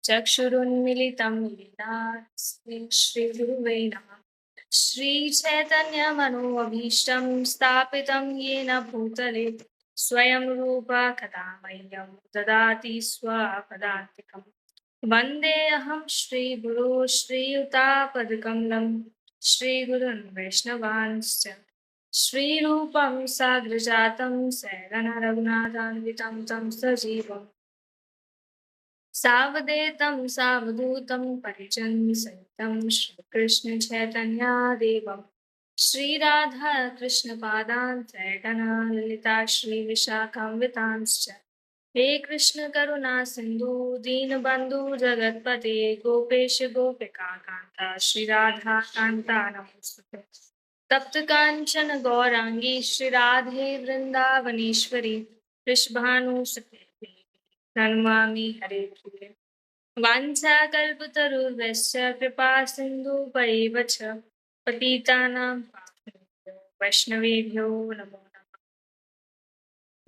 चक्षुरुन्मिलितं येन तस्मै श्रीगुरुवे नमः। श्रीचैतन्यमनोभीष्टं स्थापितं येन भूतले स्वयं रूपा कदा मह्यं ददाति स्वपदान्तिकम्। वन्देऽहं श्रीगुरो श्रीयुतापदकमलं श्रीगुरुन् वैष्णवांश्च श्रीरूपं साग्रजातं सहगण रघुनाथान्वितं तं सजीवम् सावधेतं सावधूतं परिजनसहितं श्रीकृष्ण चैतन्यादेवं श्रीराधा कृष्णपादान् त्रैगणा ललिता श्रीविशाखान्वितांश्च हे कृष्ण करुणा सिंधु दीनबंधु जगतपते गोपेश गोपिका कांता श्रीराधा कांता नमोस्तुते तप्त कांचन गौरांगी श्रीराधे वृंदावनेश्वरी वृषभानुसुते नमामि हरे प्रिये वाञ्छाकल्पतरुर्भ्यश्च कृपा सिन्धुपैव च पतितानां पावनेभ्यो वैष्णवेभ्यो नमो नमः।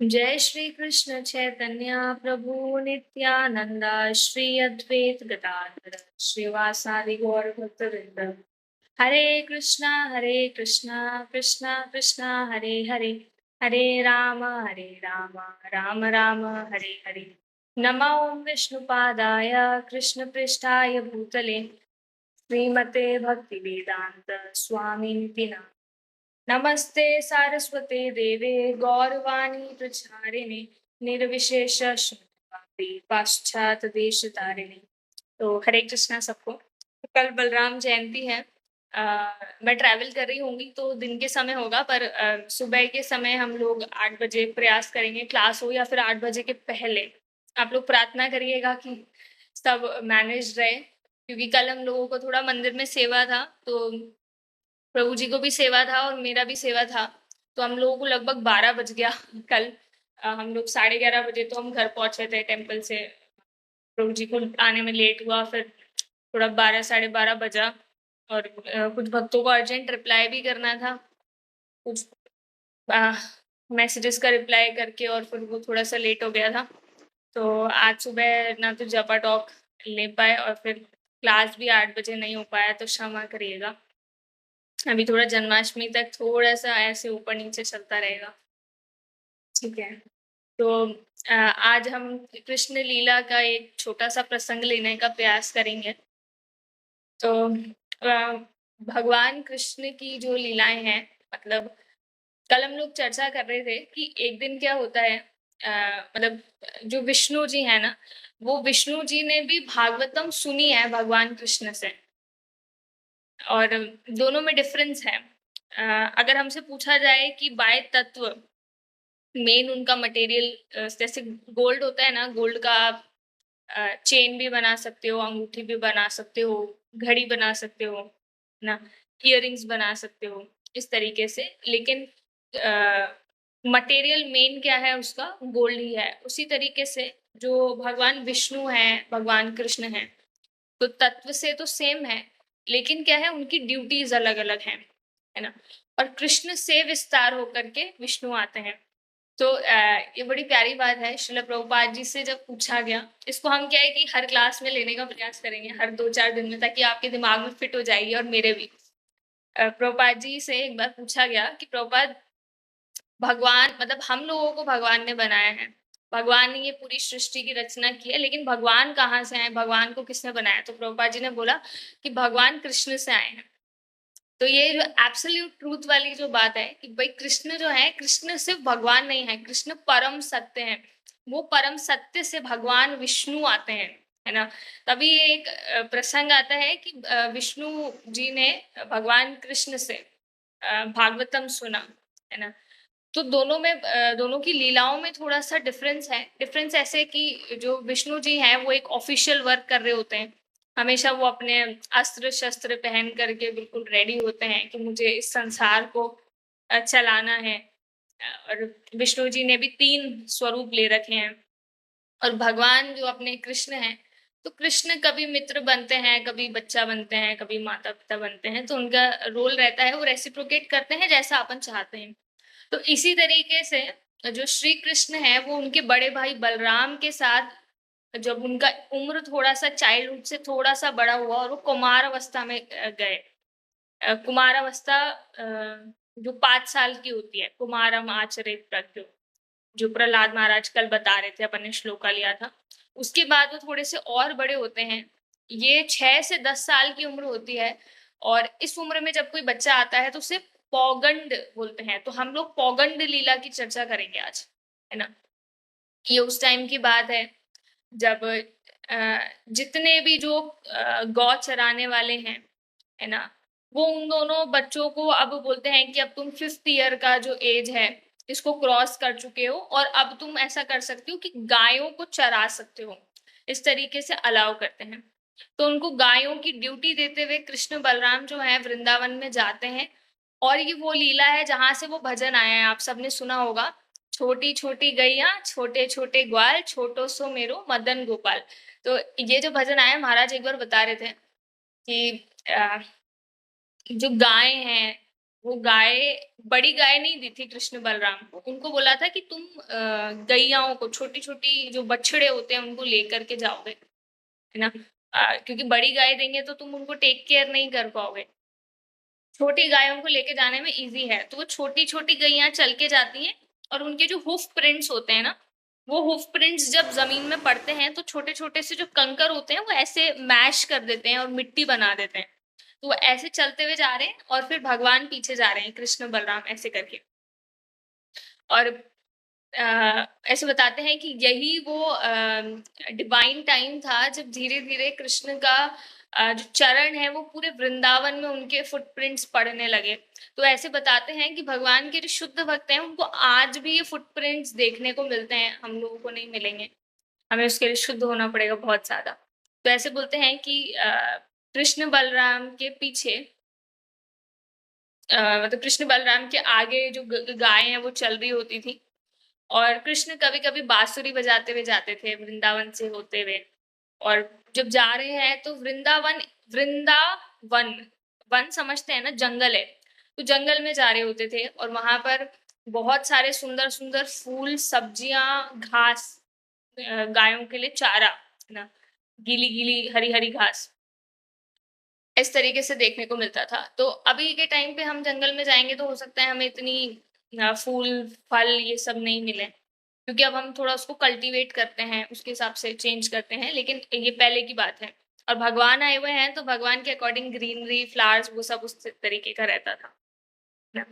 जय श्री कृष्ण चैतन्य प्रभु नित्यानंद श्री अद्वैत गदाधर श्रीवासादि गौर भक्तवृंद हरे कृष्णा कृष्णा कृष्णा हरे हरे हरे राम राम राम हरे हरे नमो विष्णुपादाय कृष्णपृष्ठाय भूतले श्रीमते भक्तिवेदांत स्वामिनिति नमस्ते सारस्वते देवे गौरवाणी प्रचारिणे निर्विशेष शून्यवादी पाश्चात देश तारिणी। तो हरे कृष्णा सबको। तो कल बलराम जयंती है। मैं ट्रैवल कर रही होंगी तो दिन के समय होगा, पर सुबह के समय हम लोग 8 बजे प्रयास करेंगे, क्लास हो या फिर 8 बजे के पहले आप लोग प्रार्थना करिएगा कि सब मैनेज रहे, क्योंकि कल हम लोगों को थोड़ा मंदिर में सेवा था, तो प्रभु जी को भी सेवा था और मेरा भी सेवा था, तो हम लोगों को लगभग 12 बज गया कल। हम लोग 11:30 बजे तो हम घर पहुंचे थे टेम्पल से। प्रभु जी को आने में लेट हुआ, फिर थोड़ा 12 साढ़े 12 बजा और कुछ भक्तों को अर्जेंट रिप्लाई भी करना था, कुछ मैसेजेस का रिप्लाई करके, और फिर वो थोड़ा सा लेट हो गया था। तो आज सुबह ना तो जपा टॉक ले पाए और फिर क्लास भी 8 बजे नहीं हो पाया, तो क्षमा करिएगा। अभी थोड़ा जन्माष्टमी तक थोड़ा सा ऐसे ऊपर नीचे चलता रहेगा, ठीक है। तो आज हम कृष्ण लीला का एक छोटा सा प्रसंग लेने का प्रयास करेंगे। तो भगवान कृष्ण की जो लीलाएं हैं, मतलब कल हम लोग चर्चा कर रहे थे कि एक दिन क्या होता है, मतलब जो विष्णु जी है ना, वो विष्णु जी ने भी भागवतम सुनी है भगवान कृष्ण से, और दोनों में डिफरेंस है। अगर हमसे पूछा जाए कि बाय तत्व मेन उनका मटेरियल, जैसे गोल्ड होता है ना, गोल्ड का आप चेन भी बना सकते हो, अंगूठी भी बना सकते हो, घड़ी बना सकते हो ना, इयररिंग्स बना सकते हो, इस तरीके से। लेकिन मटेरियल मेन क्या है उसका, गोल्ड ही है। उसी तरीके से जो भगवान विष्णु हैं, भगवान कृष्ण हैं, तो तत्व से तो सेम है, लेकिन क्या है, उनकी ड्यूटीज अलग अलग हैं, है ना। और कृष्ण से विस्तार होकर के विष्णु आते हैं। तो ये बड़ी प्यारी बात है। श्रील प्रभुपाद जी से जब पूछा गया, इसको हम क्या है कि हर क्लास में लेने का प्रयास करेंगे, हर 2-4 दिन में, ताकि आपके दिमाग में फिट हो जाएगी और मेरे भी। प्रभुपाद जी से एक बार पूछा गया कि प्रभुपाद, भगवान, मतलब हम लोगों को भगवान ने बनाया है, भगवान ने ये पूरी सृष्टि की रचना की है, लेकिन भगवान कहाँ से आए, भगवान को किसने बनाया? तो प्रभुपाद जी ने बोला कि भगवान कृष्ण से आए हैं। तो ये जो एब्सोल्यूट ट्रूथ वाली जो बात है कि भाई कृष्ण जो है, कृष्ण सिर्फ भगवान नहीं है, कृष्ण परम सत्य है। वो परम सत्य से भगवान विष्णु आते हैं, है ना। तभी एक प्रसंग आता है कि विष्णु जी ने भगवान कृष्ण से भागवतम सुना, है ना। तो दोनों में दोनों की लीलाओं में थोड़ा सा डिफरेंस है। डिफरेंस ऐसे कि जो विष्णु जी हैं वो एक ऑफिशियल वर्क कर रहे होते हैं, हमेशा वो अपने अस्त्र शस्त्र पहन करके बिल्कुल रेडी होते हैं कि मुझे इस संसार को चलाना है। और विष्णु जी ने भी 3 स्वरूप ले रखे हैं। और भगवान जो अपने कृष्ण हैं, तो कृष्ण कभी मित्र बनते हैं, कभी बच्चा बनते हैं, कभी माता पिता बनते हैं। तो उनका रोल रहता है, वो रेसिप्रोकेट करते हैं जैसा अपन चाहते हैं। तो इसी तरीके से जो श्री कृष्ण है, वो उनके बड़े भाई बलराम के साथ जब उनका उम्र थोड़ा-सा चाइल्डहुड से थोड़ा-सा बड़ा हुआ और वो कुमार अवस्था में गए। कुमार अवस्था जो 5 साल की होती है, कुमारम आचरेत प्रत्युत, जो प्रहलाद महाराज कल बता रहे थे, अपन ने श्लोका लिया था। उसके बाद वो थोड़े से और बड़े होते हैं। ये 6 से 10 साल की उम्र होती है और इस उम्र में जब कोई बच्चा आता है तो उसे पौगंड बोलते हैं। तो हम लोग पौगंड लीला की चर्चा करेंगे आज, है ना? ये उस टाइम की बात है जब जितने भी जो गौ चराने वाले हैं, है ना? वो उन दोनों बच्चों को अब बोलते हैं कि अब तुम 5th ईयर का जो एज है, इसको क्रॉस कर चुके हो और अब तुम ऐसा कर सकते हो कि गायों को चरा सकते हो। इस तरीके से अलाउ करते हैं। तो उनको गायों की ड्यूटी देते हुए कृष्ण बलराम जो है वृंदावन में जाते हैं और ये वो लीला है जहाँ से वो भजन आया है, आप सबने सुना होगा। छोटी-छोटी गैया, छोटे-छोटे ग्वाल, छोटो सो मेरो मदन गोपाल। तो ये जो भजन आया महाराज एक बार बता रहे थे कि जो गाय हैं, वो गाय बड़ी गाय नहीं दी थी कृष्ण बलराम को। उनको बोला था कि तुम गैयाओं को छोटी-छोटी जो बछड़े होते हैं उनको लेकर के जाओगे, है ना? क्योंकि बड़ी गाय देंगे तो तुम उनको टेक केयर नहीं कर पाओगे। छोटी गायों को लेके जाने में ईज़ी है। तो वो छोटी-छोटी गैया चल के जाती हैं और उनके जो हूफ प्रिंट्स होते हैं ना, वो हूफ प्रिंट्स जब ज़मीन में पड़ते हैं तो छोटे-छोटे से जो कंकर होते हैं वो ऐसे मैश कर देते हैं और मिट्टी बना देते हैं। तो वो ऐसे चलते हुए जा रहे हैं और फिर भगवान पीछे जा रहे हैं, कृष्ण बलराम ऐसे करके। और ऐसे बताते हैं कि यही वो डिवाइन टाइम था जब धीरे-धीरे कृष्ण का जो चरण है वो पूरे वृंदावन में उनके फुटप्रिंट्स पड़ने लगे। तो ऐसे बताते हैं कि भगवान के जो शुद्ध भक्त हैं उनको आज भी ये फुटप्रिंट्स देखने को मिलते हैं, हम लोगों को नहीं मिलेंगे। हमें उसके लिए शुद्ध होना पड़ेगा बहुत ज़्यादा। तो ऐसे बोलते हैं कि कृष्ण बलराम के पीछे मतलब कृष्ण बलराम के आगे जो गाय हैं वो चल रही होती थी और कृष्ण कभी-कभी बांसुरी बजाते हुए जाते थे वृंदावन से होते हुए। और जब जा रहे हैं तो वृंदावन वन समझते हैं ना, जंगल है। तो जंगल में जा रहे होते थे और वहां पर बहुत सारे सुंदर सुंदर फूल, सब्जियां, घास, गायों के लिए चारा, है ना, गीली गीली हरी हरी घास इस तरीके से देखने को मिलता था। तो अभी के टाइम पे हम जंगल में जाएँगे तो हो सकता है हमें इतनी फूल, फल ये सब नहीं मिले। क्योंकि अब हम थोड़ा उसको कल्टीवेट करते हैं, उसके हिसाब से चेंज करते हैं, लेकिन ये पहले की बात है। और भगवान आए हुए हैं तो भगवान के अकॉर्डिंग ग्रीनरी, फ्लावर्स वो सब उस तरीके का रहता था। ना?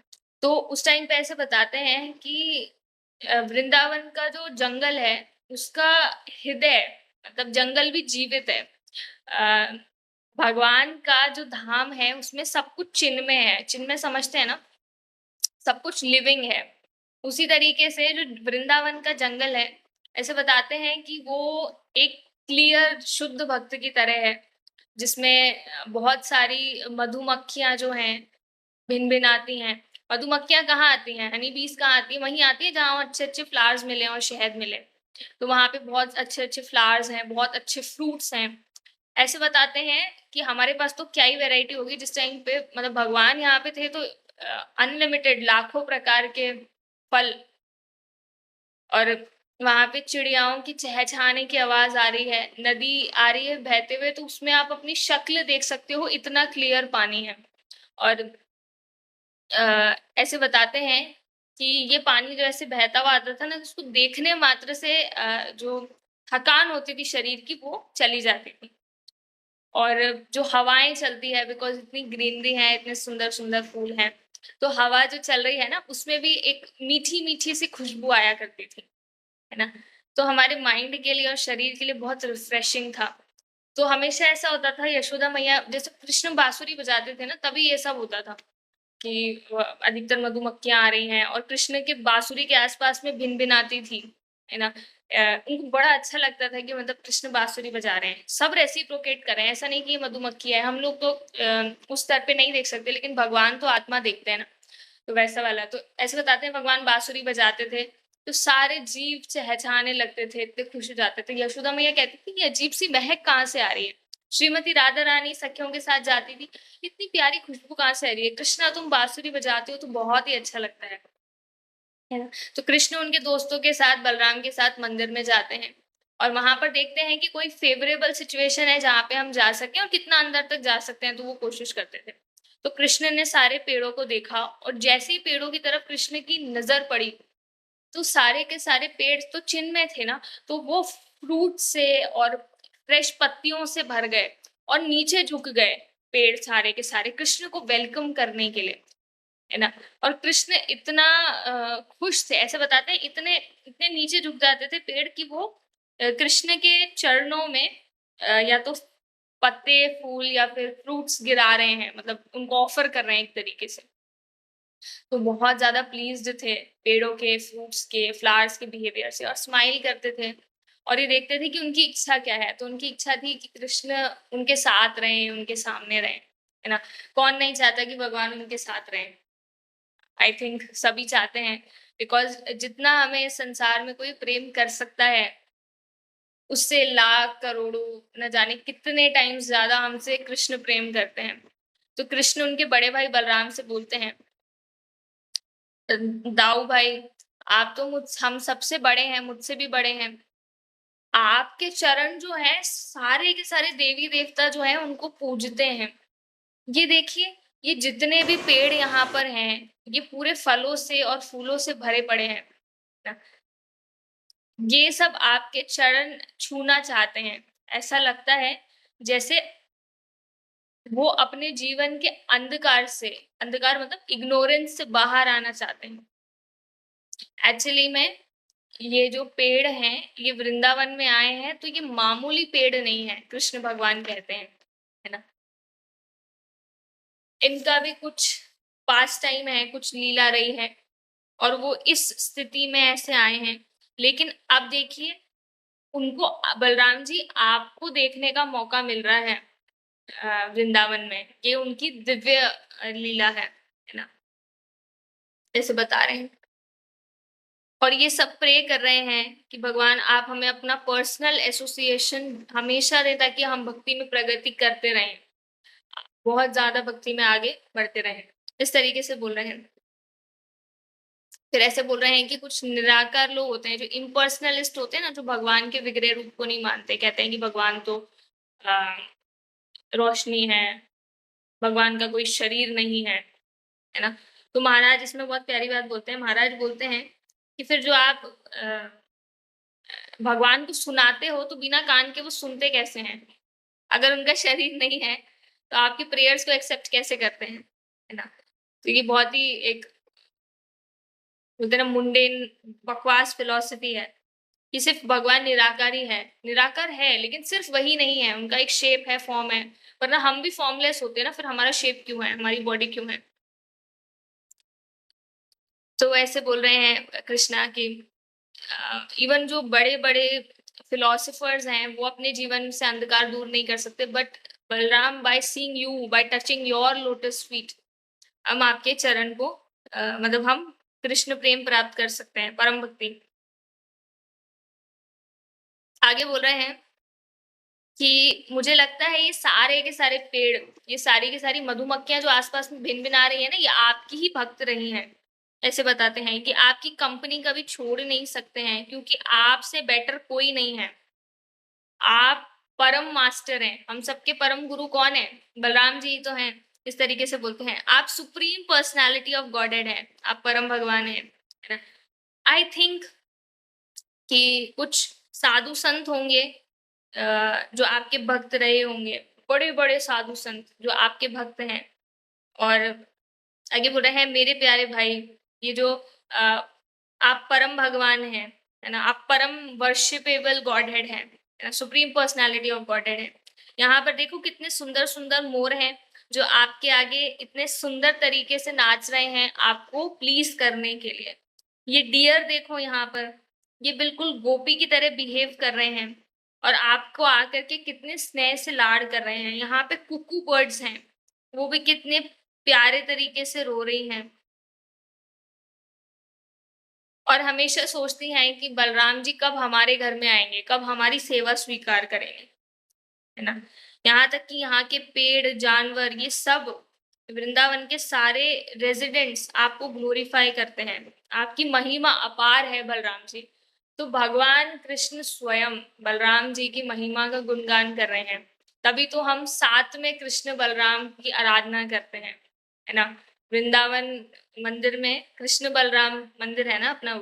तो उस टाइम पे ऐसे बताते हैं कि वृंदावन का जो जंगल है, उसका हृदय मतलब जंगल भी जीवित है। अ, भगवान का जो धाम है उसमें सब कुछ चिन्मय है। चिन्मय समझते हैं ना? सब कुछ लिविंग है। उसी तरीके से जो वृंदावन का जंगल है, ऐसे बताते हैं कि वो एक क्लियर शुद्ध भक्त की तरह है, जिसमें बहुत सारी मधुमक्खियाँ जो हैं भिन-भिन आती हैं। मधुमक्खियाँ कहाँ आती हैं? हनी बीज़ कहाँ आती हैं? वहीं आती है जहाँ अच्छे-अच्छे फ्लावर्स मिलें और शहद मिले। तो वहाँ पे बहुत अच्छे-अच्छे फ्लावर्स हैं, बहुत अच्छे फ्रूट्स हैं। ऐसे बताते हैं कि हमारे पास तो क्या ही वैरायटी होगी जिस टाइम पे मतलब भगवान यहाँ पे थे तो अनलिमिटेड लाखों प्रकार के फल और वहाँ पे चिड़ियाओं की चहचहाने की आवाज़ आ रही है, नदी आ रही है बहते हुए तो उसमें आप अपनी शक्ल देख सकते हो, इतना क्लियर पानी है। और ऐसे बताते हैं कि ये पानी जो ऐसे बहता हुआ आता था ना, उसको देखने मात्र से जो थकान होती थी शरीर की वो चली जाती थी। और जो हवाएँ चलती है बिकॉज़ इतनी ग्रीनरी है, इतने सुंदर-सुंदर फूल हैं, तो हवा जो चल रही है ना, उसमें भी एक मीठी-मीठी सी खुशबू आया करती थी, है ना? तो हमारे माइंड के लिए और शरीर के लिए बहुत रिफ्रेशिंग था। तो हमेशा ऐसा होता था यशोदा मैया जैसे कृष्ण बाँसुरी बजाते थे ना, तभी ये सब होता था। कि अधिकतर मधुमक्खियाँ आ रही हैं और कृष्ण के बाँसुरी के आस-पास में भिन-भिनाती थी, है ना? उनको बड़ा अच्छा लगता था कि मतलब कृष्ण बाँसुरी बजा रहे हैं। सब रेसिप्रोकेट कर रहे हैं, ऐसा नहीं कि ये मधुमक्खी है। हम लोग तो उस स्तर पे नहीं देख सकते लेकिन भगवान तो आत्मा देखते हैं ना, तो वैसा वाला। तो ऐसे बताते हैं भगवान बाँसुरी बजाते थे, तो सारे जीव चहचहाने लगते थे, इतने खुश हो जाते थे। यशोदा मैया कहती थी, "ये अजीब-सी महक कहाँ से आ रही है?" श्रीमती राधा रानी सखियों के साथ जाती थी, इतनी प्यारी खुशबू कहाँ से आ रही है? कृष्णा तुम बाँसुरी बजाते हो तो बहुत ही अच्छा लगता है ना? तो कृष्ण उनके दोस्तों के साथ, बलराम के साथ मंदिर में जाते हैं और वहां पर देखते हैं कि कोई फेवरेबल सिचुएशन है जहाँ पे हम जा सकें और कितना अंदर तक जा सकते हैं, तो वो कोशिश करते थे। तो कृष्ण ने सारे पेड़ों को देखा और जैसे ही पेड़ों की तरफ कृष्ण की नजर पड़ी, तो सारे के सारे पेड़ तो चिन्मय थे ना, तो वो फ्रूट से और फ्रेश पत्तियों से भर गए और नीचे झुक गए। पेड़ सारे के सारे कृष्ण को वेलकम करने के लिए, है ना। और कृष्ण इतना खुश थे, ऐसे बताते हैं, इतने इतने नीचे झुक जाते थे पेड़ की वो कृष्ण के चरणों में या तो पत्ते फूल या फिर फ्रूट्स गिरा रहे हैं, मतलब उनको ऑफर कर रहे हैं एक तरीके से। तो बहुत ज्यादा प्लीज्ड थे पेड़ों के, फ्रूट्स के, फ्लावर्स के बिहेवियर से, और स्माइल करते थे और ये देखते थे कि उनकी इच्छा क्या है। तो उनकी इच्छा थी कि कृष्ण उनके साथ रहें, उनके सामने रहें, है ना। कौन नहीं चाहता कि भगवान उनके साथ रहें? आई थिंक सभी चाहते हैं, बिकॉज जितना हमें इस संसार में कोई प्रेम कर सकता है, उससे लाख करोड़ों न जाने कितने टाइम्स ज्यादा हमसे कृष्ण प्रेम करते हैं। तो कृष्ण उनके बड़े भाई बलराम से बोलते हैं, दाऊ भाई, आप तो मुझ हम सबसे बड़े हैं, मुझसे भी बड़े हैं। आपके चरण जो है, सारे के सारे देवी देवता जो है उनको पूजते हैं। ये देखिए, ये जितने भी पेड़ यहाँ पर हैं, ये पूरे फलों से और फूलों से भरे पड़े हैं ना। ये सब आपके चरण छूना चाहते हैं। ऐसा लगता है जैसे वो अपने जीवन के अंधकार से, अंधकार मतलब इग्नोरेंस से बाहर आना चाहते हैं। एक्चुअली में ये जो पेड़ हैं, ये वृंदावन में आए हैं, तो ये मामूली पेड़ नहीं है, कृष्ण भगवान कहते हैं, है ना। इनका भी कुछ पास टाइम है, कुछ लीला रही है और वो इस स्थिति में ऐसे आए हैं। लेकिन अब देखिए, उनको बलराम जी आपको देखने का मौका मिल रहा है वृंदावन में। ये उनकी दिव्य लीला है ना, जैसे बता रहे हैं। और ये सब प्रे कर रहे हैं कि भगवान आप हमें अपना पर्सनल एसोसिएशन हमेशा दें, ताकि हम भक्ति में प्रगति करते रहें, बहुत ज्यादा भक्ति में आगे बढ़ते रहें। इस तरीके से बोल रहे हैं। फिर ऐसे बोल रहे हैं कि कुछ निराकार लोग होते हैं जो इम्पर्सनलिस्ट होते हैं ना, जो भगवान के विग्रह रूप को नहीं मानते, कहते हैं कि भगवान तो आ, रोशनी है, भगवान का कोई शरीर नहीं है ना। तो महाराज इसमें बहुत प्यारी बात बोलते हैं। महाराज बोलते हैं कि फिर जो आप भगवान को सुनाते हो, तो बिना कान के वो सुनते कैसे हैं? अगर उनका शरीर नहीं है, तो आपकी प्रेयर्स को एक्सेप्ट कैसे करते हैं, है ना। तो ये बहुत ही एक बोलते हैं ना मुंडेन बकवास फिलॉसफी है कि सिर्फ भगवान निराकारी है। निराकार है, लेकिन सिर्फ वही नहीं है, उनका एक शेप है, फॉर्म है। वरना हम भी फॉर्मलेस होते हैं ना, फिर हमारा शेप क्यों है, हमारी बॉडी क्यों है? तो ऐसे बोल रहे हैं कृष्णा की इवन जो बड़े बड़े फिलोसफर्स हैं, वो अपने जीवन से अंधकार दूर नहीं कर सकते, but Balram, by seeing you, bye touching your lotus feet, हम आपके चरण को मतलब हम कृष्ण प्रेम प्राप्त कर सकते हैं, परम भक्ति। आगे बोल रहे हैं कि मुझे लगता है ये सारे के सारे पेड़, ये सारी की सारी मधुमक्खियां जो आसपास में भिन भिन आ रही है ना, ये आपकी ही भक्त रही हैं। ऐसे बताते हैं कि आपकी कंपनी कभी छोड़ नहीं सकते हैं, क्योंकि आपसे बेटर कोई नहीं है। आप परम मास्टर हैं। हम सबके परम गुरु कौन है? बलराम जी तो हैं। इस तरीके से बोलते हैं, आप सुप्रीम पर्सनालिटी ऑफ गॉडेड हैं, आप परम भगवान हैं, है ना। आई थिंक कि कुछ साधु संत होंगे जो आपके भक्त रहे होंगे, बड़े बड़े साधु संत जो आपके भक्त हैं। और आगे बोल रहे हैं, मेरे प्यारे भाई, ये जो आप परम भगवान हैं, है ना, आप परम वर्शिपेबल गॉड हेड है, supreme personality of God head है। यहाँ पर देखो कितने सुंदर सुंदर मोर हैं, जो आपके आगे इतने सुंदर तरीके से नाच रहे हैं आपको प्लीज करने के लिए। ये डियर देखो यहाँ पर, ये बिल्कुल गोपी की तरह बिहेव कर रहे हैं और आपको आकर के कितने स्नेह से लाड कर रहे हैं। यहाँ पे कुकू बर्ड्स हैं, वो भी कितने प्यारे तरीके से रो रही हैं और हमेशा सोचती हैं कि बलराम जी कब हमारे घर में आएंगे, कब हमारी सेवा स्वीकार करेंगे, है ना। यहाँ तक कि यहाँ के पेड़ जानवर, ये सब वृंदावन के सारे रेजिडेंट्स आपको ग्लोरीफाई करते हैं। आपकी महिमा अपार है बलराम जी। तो भगवान कृष्ण स्वयं बलराम जी की महिमा का गुणगान कर रहे हैं, तभी तो हम साथ में कृष्ण बलराम की आराधना करते हैं, है ना? वृंदावन मंदिर में कृष्ण बलराम मंदिर है ना अपना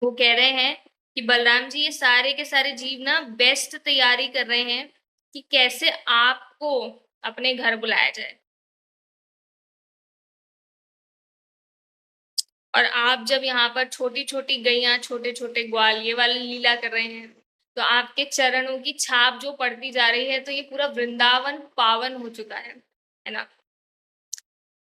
वो कह रहे हैं कि बलराम जी ये सारे के सारे जीव ना बेस्ट तैयारी कर रहे हैं कि कैसे आपको अपने घर बुलाया जाए। और आप जब यहाँ पर छोटी-छोटी गैया, छोटे-छोटे ग्वाल ये वाली लीला कर रहे हैं, तो आपके चरणों की छाप जो पड़ती जा रही है, तो ये पूरा वृंदावन पावन हो चुका है ना?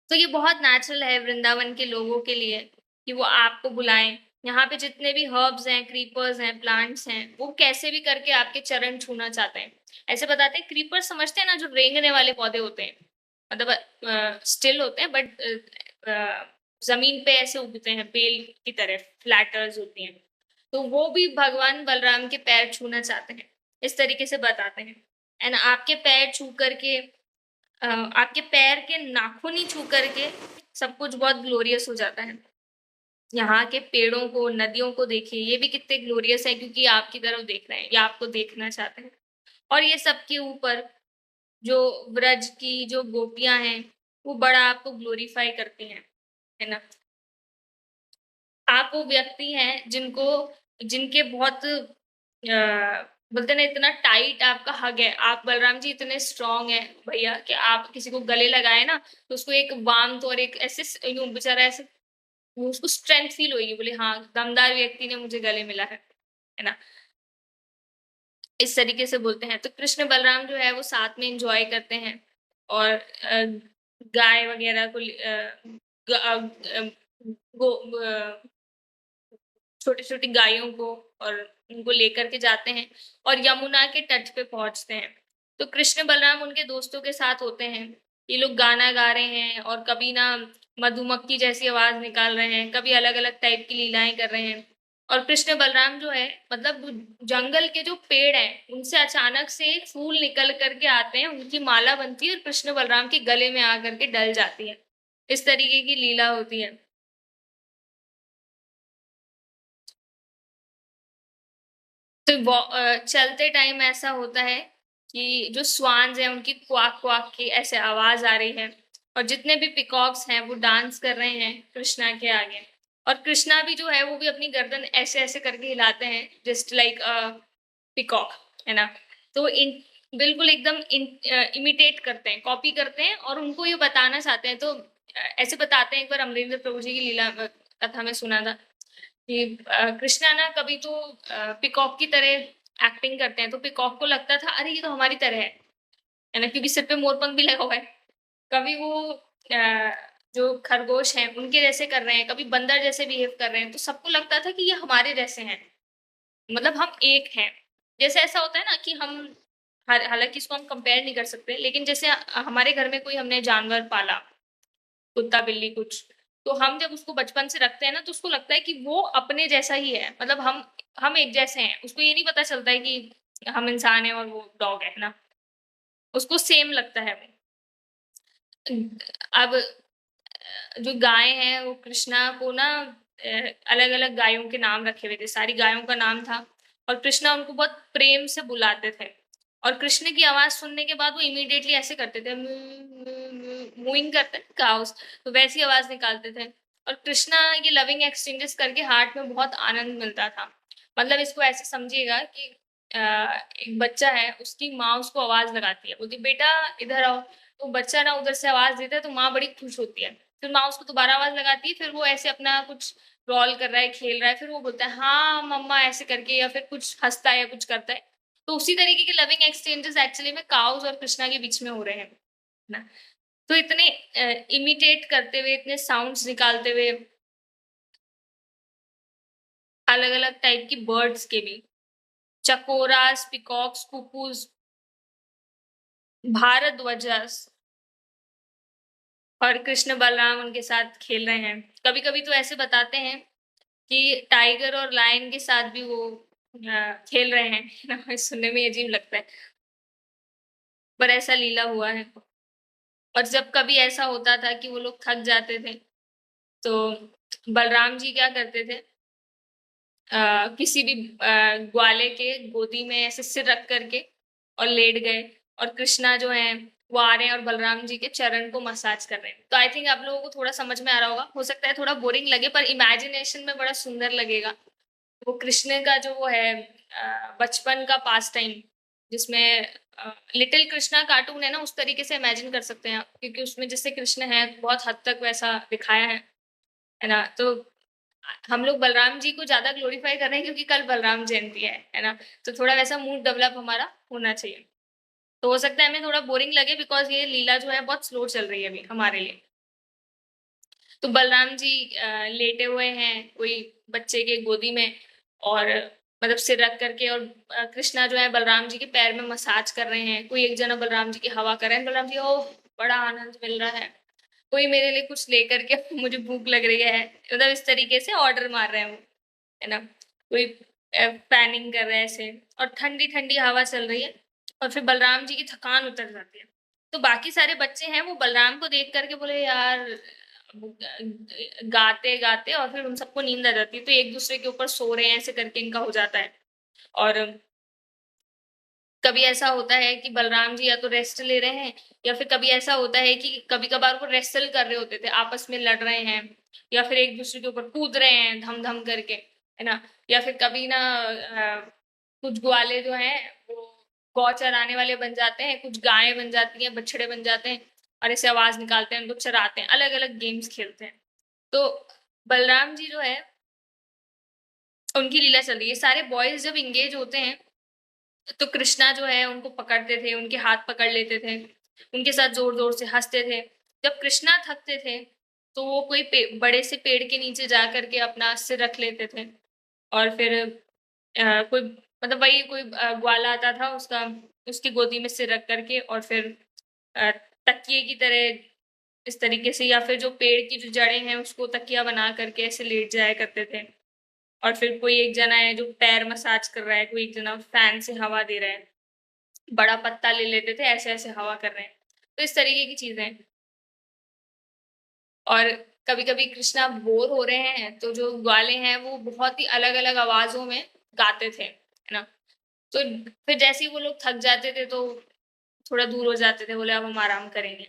तो ये बहुत नेचुरल है वृंदावन के लोगों के लिए कि वो आपको बुलाएँ। यहाँ पे जितने भी हर्ब्स हैं, क्रीपर्स हैं, प्लांट्स हैं, वो कैसे भी करके आपके चरण छूना चाहते हैं। ऐसे बताते हैं क्रीपर्स समझते हैं ना जो रेंगने वाले पौधे होते हैं, मतलब स्टिल होते हैं बट ज़मीन पे ऐसे उगते हैं बेल की तरह फ्लैटर्स होती हैं। तो वो भी भगवान बलराम के पैर छूना चाहते हैं, इस तरीके से बताते हैं। एंड आपके पैर छू कर के आपके पैर के नाखून ही छू करके सब कुछ बहुत ग्लोरियस हो जाता है। यहाँ के पेड़ों को, नदियों को देखिए, ये भी कितने ग्लोरियस है क्योंकि आपकी तरफ देख रहे हैं या आपको देखना चाहते हैं। और ये सबके ऊपर जो ब्रज की जो गोपियाँ हैं, वो बड़ा आपको ग्लोरीफाई करती हैं, है ना? आप वो व्यक्ति हैं जिनके बहुत बोलते हैं ना इतना टाइट आपका हग है। आप बलराम जी इतने स्ट्रॉन्ग हैं भैया कि आप किसी को गले लगाए ना, तो उसको एक वार्म्थ और एक ऐसे यूँ बेचारा ऐसे वो उसको स्ट्रेंथ फील होएगी बोले हाँ, दमदार व्यक्ति ने मुझे गले मिला है ना? इस तरीके से बोलते हैं। तो कृष्ण बलराम जो है वो साथ में एन्जॉय करते हैं और गाय वगैरह को ग अ, गो छोटी-छोटी गायों को और उनको लेकर के जाते हैं और यमुना के तट पे पहुँचते हैं। तो कृष्ण बलराम उनके दोस्तों के साथ होते हैं। ये लोग गाना गा रहे हैं और कभी ना मधुमक्खी जैसी आवाज़ निकाल रहे हैं, कभी अलग-अलग टाइप की लीलाएँ कर रहे हैं। और कृष्ण बलराम जो है मतलब जंगल के जो पेड़ हैं, उनसे अचानक से एक फूल निकल कर के आते हैं, उनकी माला बनती है और कृष्ण बलराम के गले में आकर के डल जाती है। इस तरीके की लीला होती है। तो चलते टाइम ऐसा होता है कि जो स्वान्स हैं उनकी क्वाक क्वाक की ऐसे आवाज़ आ रही है और जितने भी पीकॉक्स हैं वो डांस कर रहे हैं कृष्णा के आगे और कृष्णा भी जो है वो भी अपनी गर्दन ऐसे-ऐसे करके हिलाते हैं जस्ट लाइक पीकॉक, है ना? तो बिल्कुल एकदम इमिटेट करते हैं, कॉपी करते हैं और उनको ये बताना चाहते हैं तो ऐसे बताते हैं एक बार अमरिंदर प्रभु जी की लीला कथा में सुना था कि कृष्णा ना कभी तो पीकॉक की तरह एक्टिंग करते हैं, तो पीकॉक को लगता था अरे ये तो हमारी तरह है ना? क्योंकि सिर पे मोरपंख भी लगा हुआ है। कभी वो जो खरगोश हैं उनके जैसे कर रहे हैं, कभी बंदर जैसे बिहेव कर रहे हैं, तो सबको लगता था कि ये हमारे जैसे हैं, मतलब हम एक हैं। जैसे ऐसा होता है ना कि हम हालाँकि इसको हम कंपेयर नहीं कर सकते, लेकिन जैसे हमारे घर में कोई हमने जानवर पाला कुत्ता, बिल्ली कुछ, तो हम जब उसको बचपन से रखते हैं ना, तो उसको लगता है कि वो अपने जैसा ही है। मतलब हम एक जैसे हैं। उसको ये नहीं पता चलता है कि हम इंसान हैं और वो डॉग है ना? उसको सेम लगता है वो। अब जो गाय हैं, वो कृष्णा को ना अलग-अलग गायों के नाम रखे हुए थे। सारी गायों का नाम था और कृष्णा उनको बहुत प्रेम से बुलाते थे। और कृष्ण की आवाज़ सुनने के बाद वो इमीडिएटली ऐसे करते थे, म्यू म्यू म्यू मूइंग करते हैं काउज़, तो वैसी आवाज़ निकालते थे। और कृष्णा ये लविंग एक्सचेंजेस करके हार्ट में बहुत आनंद मिलता था। मतलब इसको ऐसे समझिएगा कि अ, एक बच्चा है, उसकी माँ उसको आवाज़ लगाती है, बोलती है, "बेटा इधर आओ।" तो बच्चा ना उधर से आवाज़ देता है, तो माँ बड़ी खुश होती है। फिर माँ उसको दोबारा आवाज़ लगाती है, फिर वो ऐसे अपना कुछ रोल कर रहा है, खेल रहा है, फिर वो बोलता है, "हाँ, मम्मा" ऐसे करके या फिर कुछ हँसता है या कुछ करता है। तो उसी तरीके के लविंग एक्सचेंजेस एक्चुअली में काउज़ और कृष्णा के बीच में हो रहे हैं, ना? तो इतने इमिटेट करते हुए, इतने साउंड्स निकालते हुए, अलग-अलग टाइप की बर्ड्स के भी, चकोरास, पीकॉक्स, कुकूज़, भारद्वाजस और कृष्ण बलराम उनके साथ खेल रहे हैं। कभी-कभी तो ऐसे बताते हैं कि टाइगर और लायन के साथ भी वो खेल रहे हैं, ना? सुनने में अजीब लगता है, पर ऐसा लीला हुआ है। और जब कभी ऐसा होता था कि वो लोग थक जाते थे, तो बलराम जी क्या करते थे, किसी भी ग्वाले के गोदी में ऐसे सिर रख करके और लेट गए, और कृष्णा जो है वो आ रहे हैं और बलराम जी के चरण को मसाज कर रहे हैं। तो आई थिंक आप लोगों को थोड़ा समझ में आ रहा होगा, हो सकता है थोड़ा बोरिंग लगे पर इमेजिनेशन में बड़ा सुंदर लगेगा। वो कृष्ण का जो वो है बचपन का पास टाइम, जिसमें लिटिल कृष्णा कार्टून है ना, उस तरीके से इमेजिन कर सकते हैं आप, क्योंकि उसमें जैसे कृष्ण है बहुत हद तक वैसा दिखाया है ना। तो हम लोग बलराम जी को ज्यादा ग्लोरीफाई कर रहे हैं क्योंकि कल बलराम जयंती है ना। तो थोड़ा वैसा मूड डेवलप हमारा होना चाहिए। तो हो सकता है हमें थोड़ा बोरिंग लगे बिकॉज ये लीला जो है बहुत स्लो चल रही है अभी हमारे लिए। तो बलराम जी लेटे हुए हैं कोई बच्चे के गोदी में, और मतलब सिर रख करके, और कृष्णा जो है बलराम जी के पैर में मसाज कर रहे हैं। कोई एक जना बलराम जी की हवा कर रहे हैं, बलराम जी ओह बड़ा आनंद मिल रहा है। कोई मेरे लिए कुछ लेकर के मुझे भूख लग रही है, मतलब इस तरीके से ऑर्डर मार रहे हैं वो, है ना। कोई पैनिंग कर रहा है ऐसे, और ठंडी ठंडी हवा चल रही है, और फिर बलराम जी की थकान उतर जाती है। तो बाकी सारे बच्चे हैं वो बलराम को देख करके बोले यार, गाते गाते और फिर उन सबको नींद आ जाती है, तो एक दूसरे के ऊपर सो रहे हैं, ऐसे करके इनका हो जाता है। और कभी ऐसा होता है कि बलराम जी या तो रेस्ट ले रहे हैं, या फिर कभी ऐसा होता है कि कभी कभार वो रेसल कर रहे होते थे, आपस में लड़ रहे हैं, या फिर एक दूसरे के ऊपर कूद रहे हैं धम धम करके, है ना। या फिर कभी ना कुछ ग्वाले जो हैं वो गौ चराने वाले बन जाते हैं, कुछ गायें बन जाती हैं, बछड़े बन जाते हैं, और ऐसे आवाज निकालते हैं, उनको चराते हैं, अलग अलग गेम्स खेलते हैं। तो बलराम जी जो है उनकी लीला चल रही है, सारे बॉयज जब इंगेज होते हैं तो कृष्णा जो है उनको पकड़ते थे, उनके हाथ पकड़ लेते थे, उनके साथ जोर जोर से हंसते थे। जब कृष्णा थकते थे तो वो कोई बड़े से पेड़ के नीचे जा करके अपना सिर रख लेते थे, और फिर कोई मतलब वही कोई ग्वाला आता था उसका, उसकी गोदी में सिर रख करके, और फिर अ, तकिए की तरह इस तरीके से, या फिर जो पेड़ की जो जड़ें हैं उसको तकिया बना करके ऐसे लेट जाया करते थे। और फिर कोई एक जना है जो पैर मसाज कर रहा है, कोई एक जना फैन से हवा दे रहा है, बड़ा पत्ता ले लेते थे, ऐसे-ऐसे हवा कर रहे हैं। तो इस तरीके की चीज़ें। और कभी-कभी कृष्णा बोर हो रहे हैं, तो जो ग्वाले हैं वो बहुत ही अलग-अलग आवाज़ों में गाते थे, है ना? तो फिर जैसे ही वो लोग थक जाते थे तो थोड़ा दूर हो जाते थे, बोले अब हम आराम करेंगे।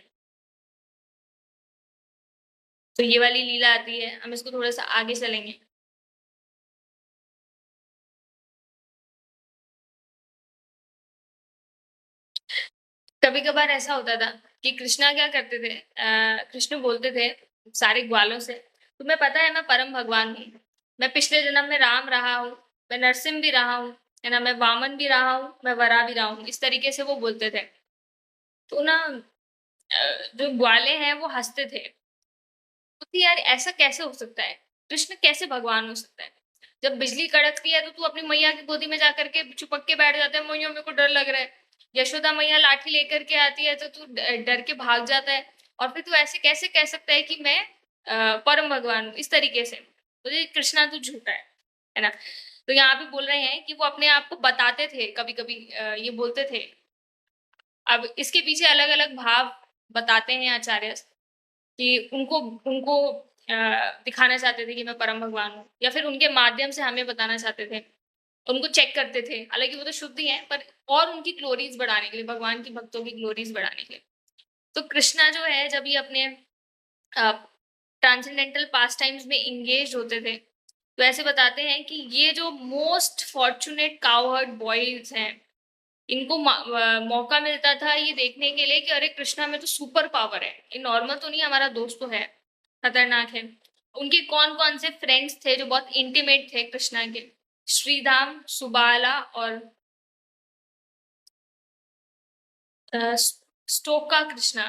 तो ये वाली लीला आती है, हम इसको थोड़ा-सा आगे चलेंगे। कभी-कभार ऐसा होता था कि कृष्णा क्या करते थे, कृष्ण बोलते थे सारे ग्वालों से, तुम्हें पता है मैं परम भगवान हूँ, मैं पिछले जन्म में राम रहा हूँ, मैं नरसिंह भी रहा हूँ, है ना, मैं वामन भी रहा हूँ, मैं वराह भी रहा हूँ, इस तरीके से वो बोलते थे। तो ना जो ग्वाले हैं वो हंसते थे, क्योंकि यार ऐसा कैसे हो सकता है, कृष्ण कैसे भगवान हो सकता है। जब बिजली कड़कती है तो तू अपनी मैया की गोदी में जाकर के चिपक के बैठ जाता है, मैया मेरे को डर लग रहा है। यशोदा मैया लाठी लेकर के आती है तो तू डर के भाग जाता है, और फिर तू ऐसे कैसे कह सकता है कि मैं परम भगवान हूँ, इस तरीके से। तो ये कृष्णा तू झूठा है ना। तो यहाँ पे बोल रहे हैं कि वो अपने आप को बताते थे, कभी कभी ये बोलते थे। अब इसके पीछे अलग अलग भाव बताते हैं आचार्य, कि उनको उनको दिखाना चाहते थे कि मैं परम भगवान हूँ, या फिर उनके माध्यम से हमें बताना चाहते थे। उनको चेक करते थे, हालाँकि वो तो शुद्ध ही हैं, पर और उनकी ग्लोरीज़ बढ़ाने के लिए, भगवान की भक्तों की ग्लोरीज़ बढ़ाने के लिए। तो कृष्णा जो है जब ये अपने अ, ट्रांसेंडेंटल पास टाइम्स में एंगेज होते थे, तो ऐसे बताते हैं कि ये जो मोस्ट फॉर्च्यूनेट काउहर्ड बॉयज़ हैं, इनको मौका मिलता था ये देखने के लिए कि अरे कृष्णा में तो सुपर पावर है, ये नॉर्मल तो नहीं, हमारा दोस्त तो है, खतरनाक है। उनके कौन-कौन से फ्रेंड्स थे जो बहुत इंटीमेट थे कृष्णा के? श्रीधाम, सुबाला और स्टोका कृष्णा,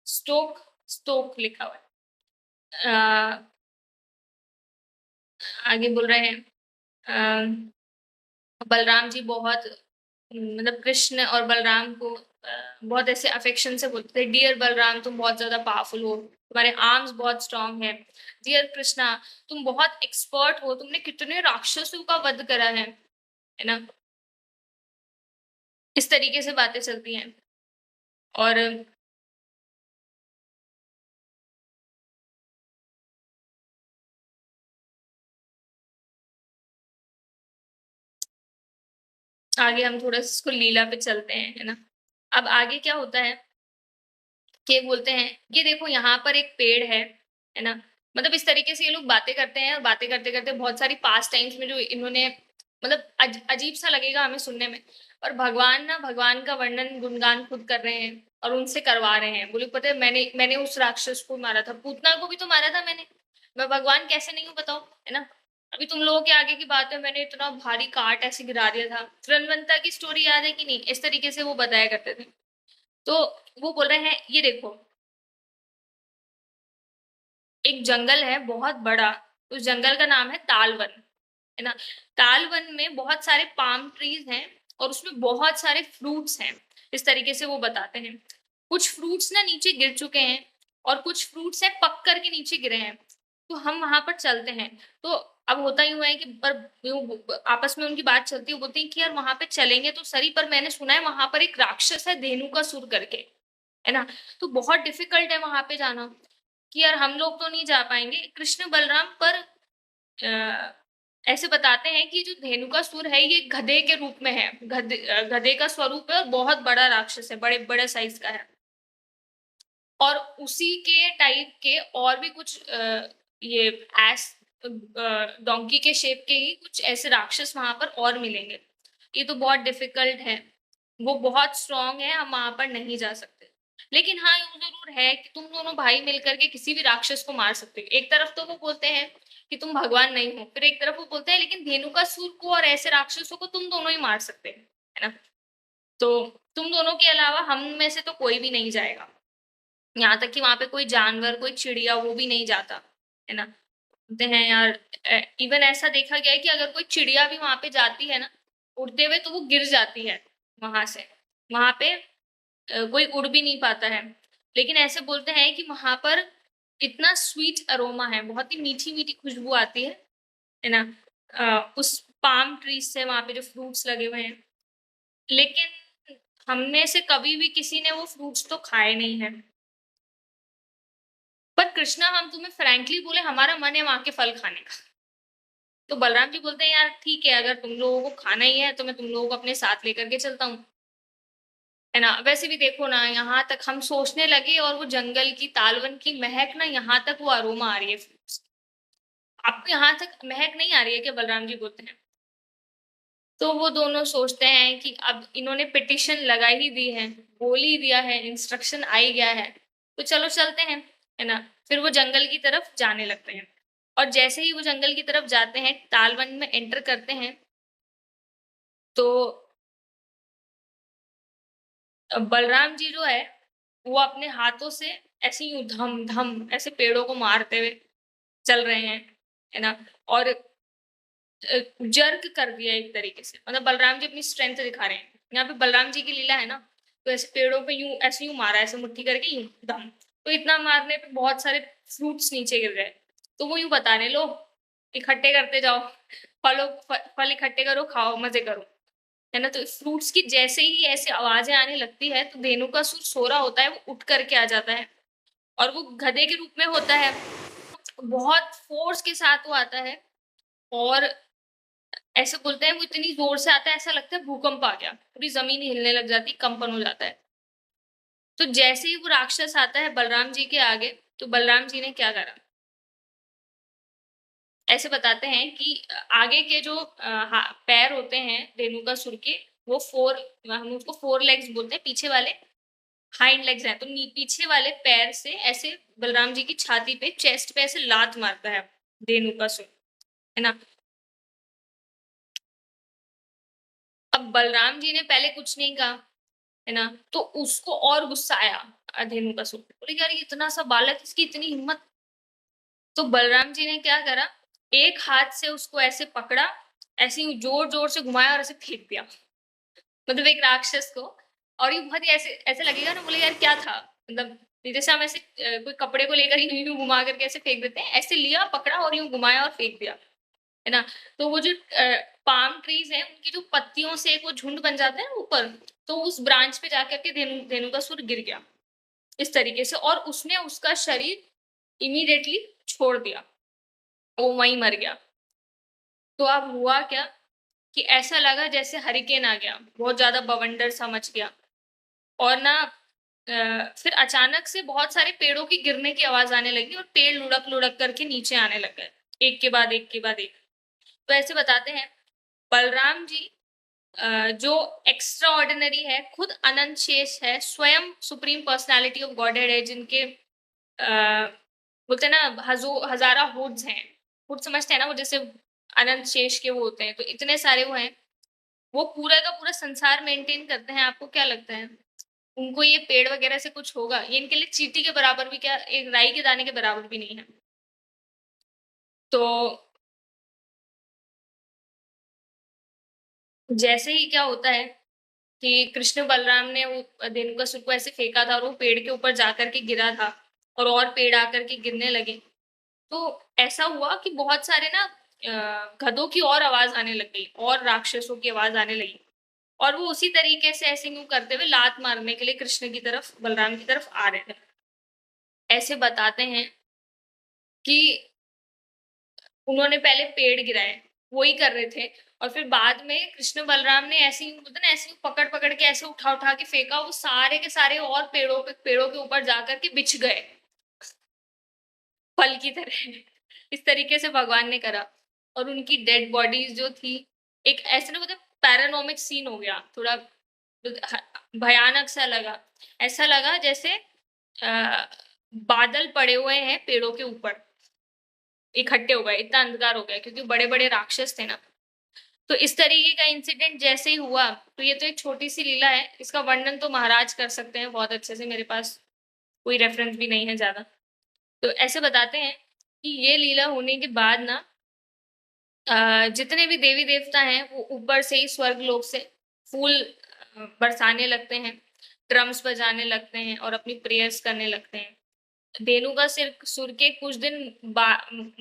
स्टोक स्टोक लिखा हुआ है। आगे बोल रहे हैं बलराम जी बहुत मतलब कृष्ण और बलराम को बहुत ऐसे अफेक्शन से बोलते थे, डियर बलराम तुम बहुत ज़्यादा पावरफुल हो, तुम्हारे आर्म्स बहुत स्ट्रॉन्ग हैं। डियर कृष्णा तुम बहुत एक्सपर्ट हो, तुमने कितने राक्षसों का वध करा है ना? इस तरीके से बातें चलती हैं। और आगे हम थोड़ा सा इसको लीला पे चलते हैं, है ना? अब आगे क्या होता है कि बोलते हैं, ये देखो यहाँ पर एक पेड़ है ना? मतलब इस तरीके से ये लोग बातें करते हैं और बातें करते-करते बहुत सारी पास्ट टाइम्स में जो इन्होंने मतलब अजीब-सा लगेगा हमें सुनने में, और भगवान ना भगवान का वर्णन, गुणगान खुद कर रहे हैं और उनसे करवा रहे हैं। बोले पता है मैंने मैंने उस राक्षस को मारा था, पूतना को भी तो मारा था मैंने। मैं भगवान कैसे नहीं हूँ बताओ, है ना? अभी तुम लोगों के आगे की बात है, मैंने इतना भारी काट ऐसे गिरा दिया था। रनवंता की स्टोरी याद है कि नहीं? इस तरीके से वो बताया करते थे। तो वो बोल रहे हैं ये देखो, एक जंगल है बहुत बड़ा, उस जंगल का नाम है तालवन, है ना? तालवन में बहुत सारे पाम ट्रीज़ हैं और उसमें बहुत सारे फ्रूट्स हैं, इस तरीके से वो बताते हैं। कुछ फ्रूट्स ना नीचे गिर चुके हैं और कुछ फ्रूट्स हैं पक कर के नीचे गिरे हैं, तो हम वहाँ पर चलते हैं। तो अब होता यूँ है कि पर यूँ आपस में उनकी बात चलती है, वो बोलती हैं कि यार वहाँ पे चलेंगे तो सही, पर मैंने सुना है वहाँ पर एक राक्षस है धेनुकासुर करके, है ना? तो बहुत डिफ़िकल्ट है वहाँ पे जाना। कि यार हम लोग तो नहीं जा पाएँगे। कृष्ण बलराम पर ऐसे बताते हैं कि जो धेनुकासुर है ये गधे के रूप में है। गधे का स्वरूप है और बहुत बड़ा राक्षस है, बड़े-बड़े साइज़ का है। और उसी के टाइप के और भी कुछ ये एस डोंकी के शेप के ही कुछ ऐसे राक्षस वहाँ पर और मिलेंगे। ये तो बहुत डिफ़िकल्ट है। वो बहुत स्ट्रॉन्ग है, हम वहाँ पर नहीं जा सकते। लेकिन हाँ, यूँ ज़रूर है कि तुम दोनों भाई मिलकर के किसी भी राक्षस को मार सकते हो। एक तरफ तो वो बोलते हैं कि तुम भगवान नहीं हो, फिर एक तरफ वो बोलते हैं लेकिन धेनुकासुर को और ऐसे राक्षसों को तुम दोनों ही मार सकते हो, है ना? तो तुम दोनों के अलावा हम में से तो कोई भी नहीं जाएगा। यहाँ तक कि वहाँ पे कोई जानवर, कोई चिड़िया वो भी नहीं जाता, है ना? बोलते हैं यार इवन ऐसा देखा गया है कि अगर कोई चिड़िया भी वहाँ पे जाती है ना, उड़ते हुए तो वो गिर जाती है वहाँ से। वहाँ पे कोई उड़ भी नहीं पाता है। लेकिन ऐसे बोलते हैं कि वहाँ पर इतना स्वीट अरोमा है, बहुत ही मीठी-मीठी खुशबू आती है ना? उस पाम ट्रीज़ से वहाँ पे जो फ्रूट्स लगे हुए हैं। लेकिन हम में से कभी भी किसी ने वो फ्रूट्स तो खाए नहीं हैं। पर कृष्णा हम तुम्हें फ्रैंकली बोले हमारा मन है वहाँ के फल खाने का। तो बलराम जी बोलते हैं यार ठीक है, अगर तुम लोगों को खाना ही है तो मैं तुम लोगों को अपने साथ लेकर के चलता हूँ। है ना? वैसे भी देखो ना यहाँ तक हम सोचने लगे और वो जंगल की तालवन की महक ना यहाँ तक वो अरोमा आ रही है फ्रूट्स की। आपको यहाँ तक महक नहीं आ रही है क्या? बलराम जी बोलते हैं। तो वो दोनों सोचते हैं कि अब इन्होंने पिटीशन लगा ही दी है, बोल ही दिया है, इंस्ट्रक्शन आ ही गया है, तो चलो चलते हैं, है ना? फिर वो जंगल की तरफ जाने लगते हैं और जैसे ही वो जंगल की तरफ जाते हैं, तालवन में एंटर करते हैं, तो बलराम जी जो है, वो अपने हाथों से ऐसे यूँ धम-धम ऐसे पेड़ों को मारते हुए चल रहे हैं, है ना? और जर्क कर दिया एक तरीके से, मतलब बलराम जी अपनी स्ट्रेंथ दिखा रहे हैं। यहाँ पे बलराम जी की लीला है ना, तो ऐसे पेड़ों पे यूँ मारा ऐसे मुट्ठी करके यूँ दम, तो इतना मारने पे बहुत सारे फ्रूट्स नीचे गिर गए। तो वो यूँ बता रहे, लो इकट्ठे करते जाओ, फल इकट्ठे करो, खाओ, मज़े करो। है ना? तो फ्रूट्स की जैसे ही ऐसी आवाज़ें आने लगती है, तो धेनुकासुर सो रहा होता है, वो उठ कर के आ जाता है और वो गधे के रूप में होता है। बहुत फ़ोर्स के साथ वो आता है और ऐसे बोलते हैं वो इतनी ज़ोर से आता है, ऐसा लगता है भूकंप आ गया। पूरी ज़मीन हिलने लग जाती है, कंपन हो जाता है। तो जैसे ही वो राक्षस आता है बलराम जी के आगे, तो बलराम जी ने क्या करा? ऐसे बताते हैं कि आगे के जो पैर होते हैं धेनुकासुर के, वो 4 हम उसको 4 लेग्स बोलते हैं, पीछे वाले हाइंड लेग्स हैं, तो पीछे वाले पैर से ऐसे बलराम जी की छाती पे, चेस्ट पे ऐसे लात मारता है धेनुकासुर, है ना? अब बलराम जी ने पहले कुछ नहीं कहा, है ना? तो उसको और गुस्सा आया धेनुकासुर पे। बोले यार ये इतना सा बालक, इसकी इतनी हिम्मत। तो बलराम जी ने क्या करा, एक हाथ से उसको ऐसे पकड़ा, ऐसे ही ज़ोर-ज़ोर से घुमाया और ऐसे फेंक दिया। मतलब एक राक्षस को। और ये बहुत ही ऐसे ऐसे लगेगा ना, बोले यार क्या था? मतलब जैसे हम ऐसे कोई कपड़े को लेकर यूँ-यूँ घुमा करके ऐसे फेंक देते हैं, ऐसे लिया, पकड़ा और यूँ घुमाया और फेंक दिया, है ना? तो वो जो पाम ट्रीज़ हैं, उनकी जो पत्तियों से एक वो झुंड बन जाता है ना ऊपर, तो उस ब्रांच पे जाकर के धेनुकासुर गिर गया, इस तरीके से, और उसने उसका शरीर इमीडिएटली छोड़ दिया, वो वहीं मर गया। तो अब हुआ क्या कि ऐसा लगा जैसे हरिकेन आ गया, बहुत ज़्यादा बवंडर सा मच गया। और ना फिर अचानक से बहुत सारे पेड़ों की गिरने की आवाज़ आने लगी और पेड़ लुढ़क-लुढ़क करके नीचे आने लग गए, एक के बाद एक के बाद एक। तो ऐसे बताते हैं, बलराम जी जो एक्स्ट्रा ऑर्डिनरी है, खुद अनंत शेष है, स्वयं सुप्रीम पर्सनैलिटी ऑफ गॉडहेड है, जिनके बोलते हैं ना हज़ारा हुड्स हैं। हुड समझते हैं ना, वो जैसे अनंत शेष के वो होते हैं, तो इतने सारे वो हैं। वो पूरा का पूरा संसार मेंटेन करते हैं। आपको क्या लगता है? उनको ये पेड़ वगैरह से कुछ होगा? ये इनके लिए चींटी के बराबर भी क्या, एक राई के दाने के बराबर भी नहीं है। तो जैसे ही क्या होता है कि कृष्ण बलराम ने वो धेनुकासुर को ऐसे फेंका था और वो पेड़ के ऊपर जाकर के गिरा था और पेड़ आकर के गिरने लगे। तो ऐसा हुआ कि बहुत सारे ना गधों की और आवाज़ आने लग गई और राक्षसों की आवाज़ आने लगी और वो उसी तरीके से ऐसे यूँ करते हुए लात मारने के लिए कृष्ण की तरफ, बलराम की तरफ आ रहे थे। ऐसे बताते हैं कि उन्होंने पहले पेड़ गिराए, वो ही कर रहे थे और फिर बाद में कृष्ण बलराम ने ऐसे ही बोलते हैं ना, ऐसे ही पकड़-पकड़ के ऐसे उठा-उठा के फेंका, वो सारे के सारे और पेड़ों के ऊपर जाकर के बिछ गए, फल की तरह। इस तरीके से भगवान ने करा और उनकी डेड बॉडीज़ जो थी, एक ऐसे ना मतलब पैरानॉमिक सीन हो गया, थोड़ा ह भयानक सा लगा। ऐसा लगा जैसे बादल पड़े हुए हैं पेड़ों के ऊपर, इकट्ठे हो गए, इतना अंधकार हो गया क्योंकि बड़े-बड़े राक्षस थे ना। तो इस तरीके का इंसिडेंट जैसे ही हुआ, तो ये तो एक छोटी-सी लीला है, इसका वर्णन तो महाराज कर सकते हैं बहुत अच्छे से, मेरे पास कोई रेफ़रेंस भी नहीं है ज़्यादा। तो ऐसे बताते हैं कि ये लीला होने के बाद ना जितने भी देवी-देवता हैं, वो ऊपर से ही स्वर्ग लोक से फूल बरसाने लगते हैं, ड्रम्स बजाने लगते हैं और अपनी प्रेयर्स करने लगते हैं। धेनु का सिर सुर के कुछ दिन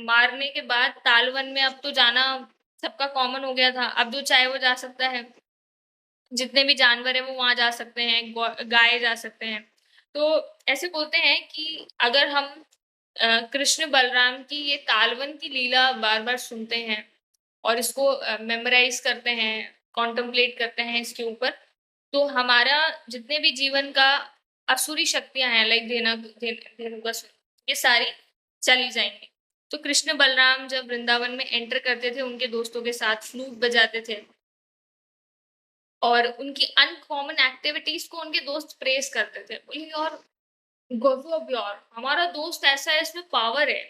मारने के बाद तालवन में अब तो जाना सबका कॉमन हो गया था। अब जो चाहे वो जा सकता है। जितने भी जानवर हैं वो वहाँ जा सकते हैं, गाय जा सकते हैं। तो ऐसे बोलते हैं कि अगर हम कृष्ण बलराम की ये तालवन की लीला बार-बार सुनते हैं और इसको मेमोराइज़ करते हैं, कॉन्टेम्पलेट करते हैं इसके ऊपर, तो हमारा जितने भी जीवन का आसुरी शक्तियाँ हैं लाइक धेनुकासुर, ये सारी चली जाएँगी। तो कृष्ण बलराम जब वृंदावन में एंटर करते थे उनके दोस्तों के साथ, फ्लूट बजाते थे और उनकी अनकॉमन एक्टिविटीज़ को उनके दोस्त प्रेज़ करते थे। बोले यार गज़ब यार! हमारा दोस्त ऐसा है, इसमें पावर है।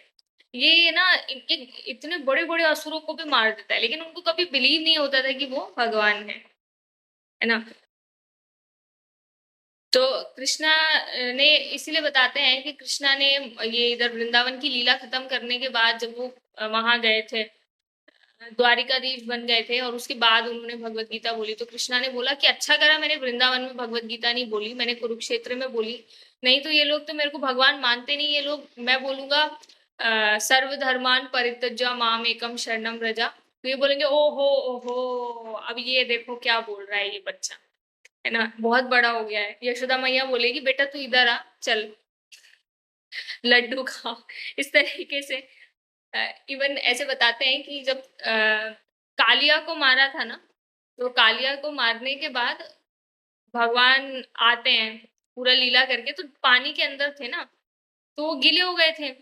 ये ना इनके इतने बड़े-बड़े असुरों को भी मार देता है, लेकिन उनको कभी बिलीव नहीं होता था कि वो भगवान है ना? तो कृष्णा ने इसीलिए बताते हैं कि कृष्णा ने ये इधर वृंदावन की लीला खत्म करने के बाद जब वो वहाँ गए थे, द्वारिकाधीश बन गए थे और उसके बाद उन्होंने भगवत गीता बोली, तो कृष्णा ने बोला कि अच्छा करा मैंने वृंदावन में भगवत गीता नहीं बोली, मैंने कुरुक्षेत्र में बोली। नहीं तो ये लोग तो मेरे को भगवान मानते नहीं, ये लोग मैं बोलूँगा सर्वधर्मान् परित्यज्य माम एकम शरणम व्रज। तो ये बोलेंगे ओहो! ओहो! अब ये देखो क्या बोल रहा है ये बच्चा। है ना? बहुत बड़ा हो गया है। यशोदा मैया बोलेगी बेटा तू इधर आ, चल लड्डू खा। इस तरीके से इवन ऐसे बताते हैं कि जब कालिया को मारा था ना, तो कालिया को मारने के बाद भगवान आते हैं, पूरा लीला करके, तो पानी के अंदर थे ना, तो वो गीले हो गए थे।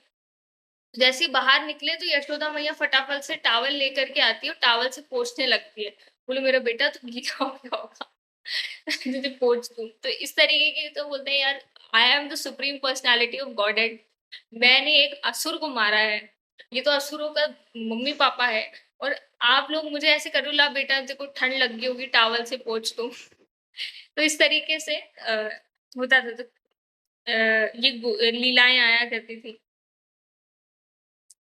जैसे ही बाहर निकले तो यशोदा मैया फटाफट से टॉवल लेकर के आती है और टॉवल से पोंछने लगती है। बोले मेरा बेटा तू गीला हो गया होगा। तुझे पोंछ दूँ। तो इस तरीके के तो बोलते हैं यार I am the supreme personality of godhead. मैंने एक असुर को मारा है। ये तो असुरों का मम्मी-पापा है और आप लोग मुझे ऐसे कर रहे हो ला बेटा तेरे को ठंड लग गई होगी टॉवल से पोंछ दूँ। तो इस तरीके से होता था। तो ये लीलाएँ आया करती थी।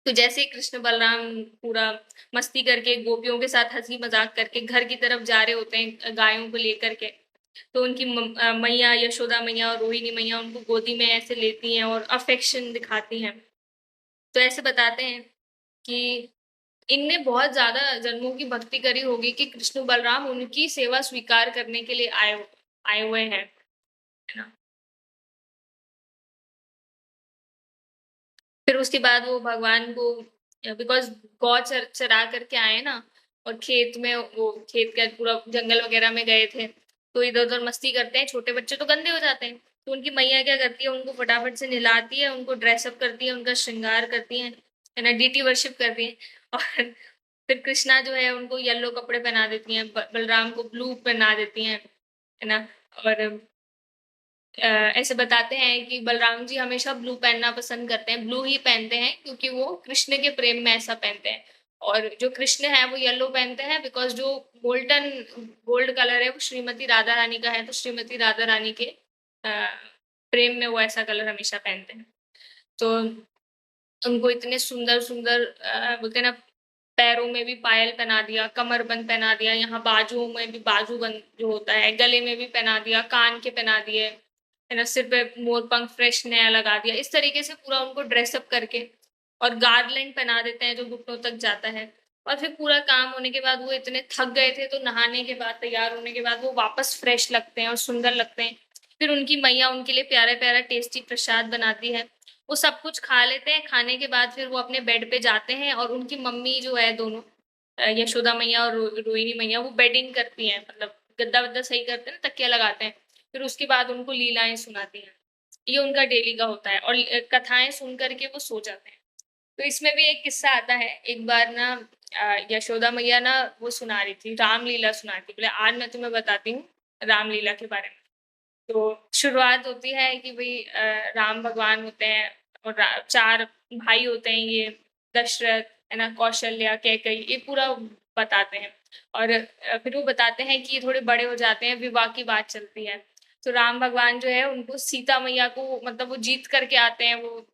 तो जैसे ही कृष्ण बलराम पूरा मस्ती करके गोपियों के साथ हँसी मज़ाक करके घर की तरफ जा रहे होते हैं गायों को लेकर के, तो उनकी मैया यशोदा मैया और रोहिणी मैया उनको गोदी में ऐसे लेती हैं और अफ़ेक्शन दिखाती हैं। तो ऐसे बताते हैं कि इनने बहुत ज़्यादा जन्मों की भक्ति करी होगी कि कृष्ण बलराम उनकी सेवा स्वीकार करने के लिए आए हुए हैं, है ना? फिर उसके बाद वो भगवान को बिकॉज़ गौ चरा करके आए ना, और खेत में वो खेत का पूरा जंगल वगैरह में गए थे, तो इधर-उधर मस्ती करते हैं, छोटे बच्चे तो गंदे हो जाते हैं। तो उनकी मैया क्या करती है, उनको फटाफट से नहलाती है, उनको ड्रेस अप करती है, उनका श्रृंगार करती हैं, है ना? डीटी वर्शिप करती हैं और फिर कृष्णा जो है उनको येलो कपड़े पहना देती हैं, ब बलराम को ब्लू पहना देती हैं, है ना? और ऐसे बताते हैं कि बलराम जी हमेशा ब्लू पहनना पसंद करते हैं, ब्लू ही पहनते हैं क्योंकि वो कृष्ण के प्रेम में ऐसा पहनते हैं। और जो कृष्ण है वो येलो पहनते हैं बिकॉज़ जो गोल्डन गोल्ड कलर है वो श्रीमती राधा रानी का है, तो श्रीमती राधा रानी के अ, प्रेम में वो ऐसा कलर हमेशा पहनते हैं। तो उनको इतने सुंदर-सुंदर बोलते हैं ना पैरों में भी पायल पहना दिया, कमरबंद पहना दिया, यहाँ बाजुओं में भी बाजूबंद जो होता है, गले में भी पहना दिया, कान के पहना दिए, है ना? सिर पे मोरपंख फ्रेश नया लगा दिया। इस तरीके से पूरा उनको ड्रेस अप करके और गार्लैंड पहना देते हैं जो घुटनों तक जाता है। और फिर पूरा काम होने के बाद वो इतने थक गए थे तो नहाने के बाद, तैयार होने के बाद वो वापस फ्रेश लगते हैं और सुंदर लगते हैं। फिर उनकी मैया उनके लिए प्यारा-प्यारा टेस्टी प्रसाद बनाती है। वो सब कुछ खा लेते हैं, खाने के बाद फिर वो अपने बेड पे जाते हैं और उनकी मम्मी जो है दोनों यशोदा मैया और रोहिणी मैया वो बेडिंग करती हैं, मतलब गद्दा-वद्दा सही करते हैं ना, तकिया लगाते हैं। फिर उसके बाद उनको लीलाएँ सुनाती हैं। ये उनका डेली का होता है और कथाएँ सुन कर के वो सो जाते हैं। तो इसमें भी एक किस्सा आता है, एक बार ना यशोदा मैया ना वो सुना रही थी, रामलीला सुना रही थी, बोले आज मैं तुम्हें बताती हूँ रामलीला के बारे में। तो शुरुआत होती है कि भई राम भगवान होते हैं और 4 भाई होते हैं ये, दशरथ, है ना, कौशल्या, कैकेयी, ये पूरा बताते हैं। और फिर वो बताते हैं कि ये थोड़े बड़े हो जाते हैं, विवाह की बात चलती है। तो राम भगवान जो है उनको सीता मैया को मतलब वो जीत करके आते हैं, वो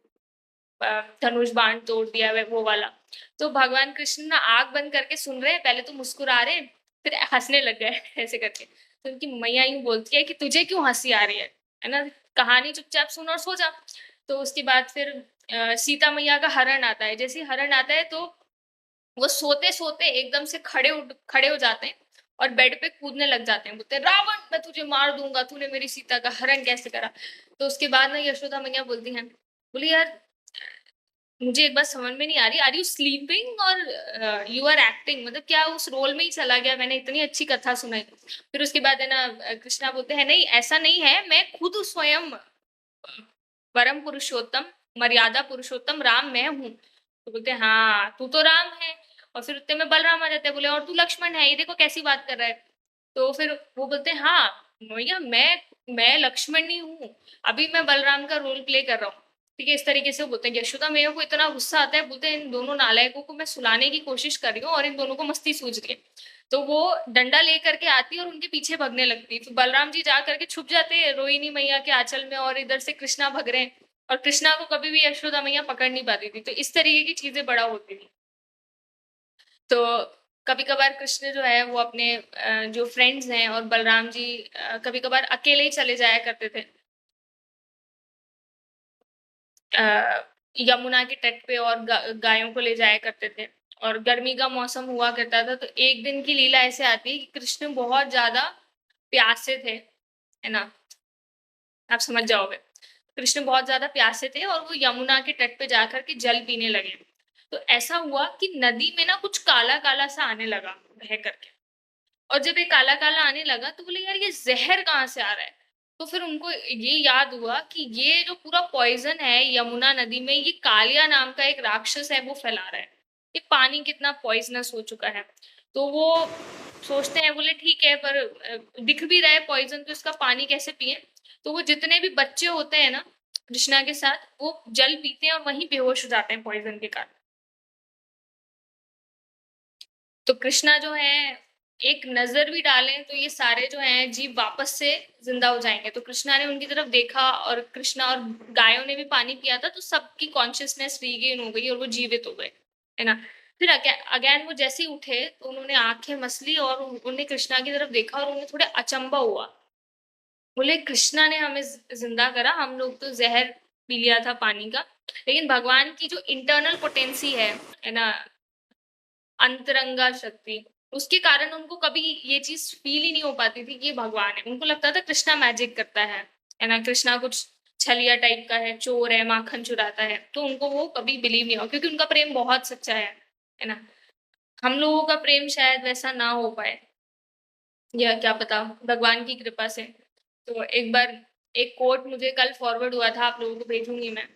धनुष बाण तोड़ दिया वो वाला। तो भगवान कृष्ण ना आँख बंद करके सुन रहे हैं, पहले तो मुस्कुरा रहे हैं, फिर हँसने लग गए ऐसे करके। तो उनकी मैया यूँ बोलती है कि तुझे क्यों हँसी आ रही है ना? कहानी चुपचाप सुन और सो जा। तो उसके बाद फिर सीता मैया का हरण आता है। जैसे ही हरण आता है तो वो सोते-सोते एकदम से खड़े हो जाते हैं और बेड पे कूदने लग जाते हैं। बोलते हैं, "रावण! मैं तुझे मार दूँगा, तूने मेरी सीता का हरण कैसे करा?" तो उसके बाद ना यशोदा मैया बोलती हैं, बोली, "यार मुझे एक बात समझ में नहीं आ रही, आर यू स्लीपिंग और यू आर एक्टिंग? मतलब क्या उस रोल में ही चला गया? मैंने इतनी अच्छी कथा सुनाई।" फिर उसके बाद है ना कृष्णा बोलते हैं, "नहीं, ऐसा नहीं है, मैं खुद स्वयं परम पुरुषोत्तम, मर्यादा पुरुषोत्तम राम मैं हूँ।" तो बोलते हैं, "हाँ, तू तो राम है।" और फिर उतने में बलराम आ जाते हैं, बोले, "और तू लक्ष्मण है, ये देखो कैसी बात कर रहा है।" तो फिर वो बोलते हैं, "हाँ, भैया मैं लक्ष्मण ही हूँ, अभी मैं बलराम का रोल प्ले कर रहा हूँ।" ठीक है, इस तरीके से वो बोलते हैं। यशोदा मैया को इतना गुस्सा आता है, बोलते हैं, "इन दोनों नालायकों को मैं सुलाने की कोशिश कर रही हूँ और इन दोनों को मस्ती सूझ रही है।" तो वो डंडा लेकर के आती है और उनके पीछे भगने लगती है। फिर बलराम जी जा करके छुप जाते हैं रोहिणी मैया के आँचल में और इधर से कृष्णा भग रहे हैं और कृष्णा को कभी भी यशोदा मैया पकड़ नहीं पाती थी। तो इस तरीके की चीज़ें बड़ा होती थी। तो कभी-कभार कृष्ण जो है वो अपने जो फ्रेंड्स हैं और बलराम जी कभी-कभार अकेले ही चले जाया करते थे। अ, यमुना के तट पे और गायों को ले जाया करते थे और गर्मी का मौसम हुआ करता था, तो एक दिन की लीला ऐसे आती है कि कृष्ण बहुत ज़्यादा प्यासे थे, है ना? आप समझ जाओगे। कृष्ण बहुत ज़्यादा प्यासे थे और वो यमुना के तट पे जाकर के जल पीने लगे। तो ऐसा हुआ कि नदी में ना कुछ काला-काला सा आने लगा बह करके। और जब ये काला-काला आने लगा तो बोले यार ये ज़हर कहाँ से आ रहा है? तो फिर उनको ये याद हुआ कि ये जो पूरा पॉइज़न है यमुना नदी में ये कालिया नाम का एक राक्षस है वो फैला रहा है। ये पानी कितना पॉइज़नस हो चुका है। तो वो सोचते हैं बोले ठीक है पर दिख भी रहा है पॉइज़न तो इसका पानी कैसे पिएँ? तो वो जितने भी बच्चे होते हैं ना कृष्णा के साथ वो जल पीते हैं और वहीं बेहोश हो जाते हैं पॉइज़न के कारण। तो कृष्णा जो है, एक नज़र भी डालें तो ये सारे जो हैं जीव वापस से ज़िंदा हो जाएँगे। तो कृष्णा ने उनकी तरफ देखा और कृष्णा और गायों ने भी पानी पिया था तो सबकी कॉन्शसनेस रीगेन हो गई और वो जीवित हो गए, है ना? फिर अगेन वो जैसे ही उठे तो उन्होंने आँखें मसली और उन्होंने कृष्णा की तरफ देखा और उन्हें थोड़ा अचंभा हुआ। बोले कृष्णा ने हमें ज़िंदा करा, हम लोग तो ज़हर पी लिया था पानी का। लेकिन भगवान की जो इंटरनल पोटेंसी है ना? अंतरंगा शक्ति, उसके कारण उनको कभी ये चीज़ फ़ील ही नहीं हो पाती थी कि ये भगवान है। उनको लगता था कृष्णा मैजिक करता है ना? कृष्णा कुछ छलिया टाइप का है, चोर है, माखन चुराता है, तो उनको वो कभी बिलीव नहीं हुआ क्योंकि उनका प्रेम बहुत सच्चा है ना? हम लोगों का प्रेम शायद वैसा ना हो पाए, या क्या पता भगवान की कृपा से। तो एक बार एक कोट मुझे कल फॉरवर्ड हुआ था, आप लोगों को भेजूँगी मैं।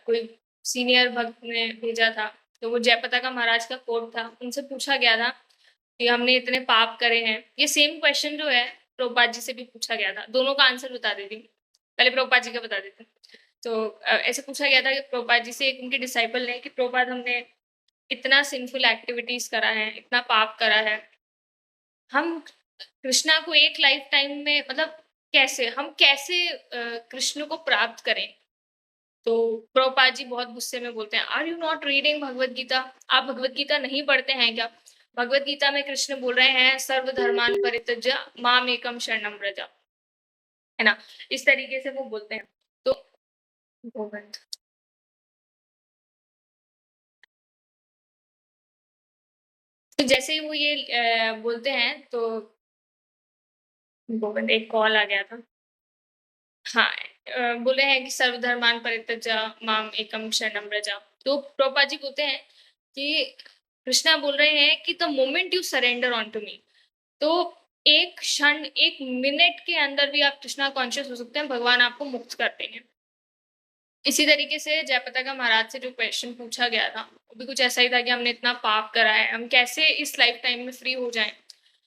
कोई सीनियर भक्त ने भेजा था, तो वो जयपताका महाराज का कोट था। उनसे पूछा गया था कि हमने इतने पाप करे हैं। ये सेम क्वेश्चन जो है प्रभुपाद जी से भी पूछा गया था। दोनों का आंसर बता देती हूँ। पहले प्रभुपाद जी का बता देती हूँ। तो ऐसे पूछा गया था कि प्रभुपाद जी से, एक उनके डिसाइपल ने, कि प्रभुपाद हमने इतना सिंफुल एक्टिविटीज़ करा है, इतना पाप करा है। हम कृष्णा को एक लाइफ टाइम में मतलब कैसे कृष्ण को प्राप्त करें? तो प्रभुपाद जी बहुत गुस्से में बोलते हैं, are you not reading Bhagavad Gita? आप भगवत गीता नहीं पढ़ते हैं क्या? भगवत गीता में कृष्ण बोल रहे हैं, सर्वधर्मान् परित्यज्य माम एकम शरणम व्रज, है ना? इस तरीके से वो बोलते हैं। तो गोविंद, तो जैसे ही वो ये बोलते हैं, तो गोविंद, एक कॉल आ गया था। हाँ, बोले हैं कि सर्वधर्मान् परित्यज्य माम एकम शरणम व्रज। तो प्रभुपाद जी बोलते हैं कि कृष्णा बोल रहे हैं कि the moment you surrender on to me, तो एक क्षण, एक मिनट के अंदर भी आप कृष्णा कॉन्शियस हो सकते हैं, भगवान आपको मुक्त कर देंगे। इसी तरीके से जयपताका महाराज से जो क्वेश्चन पूछा गया था, वो भी कुछ ऐसा ही था कि हमने इतना पाप करा है, हम कैसे इस लाइफ टाइम में फ्री हो जाएँ?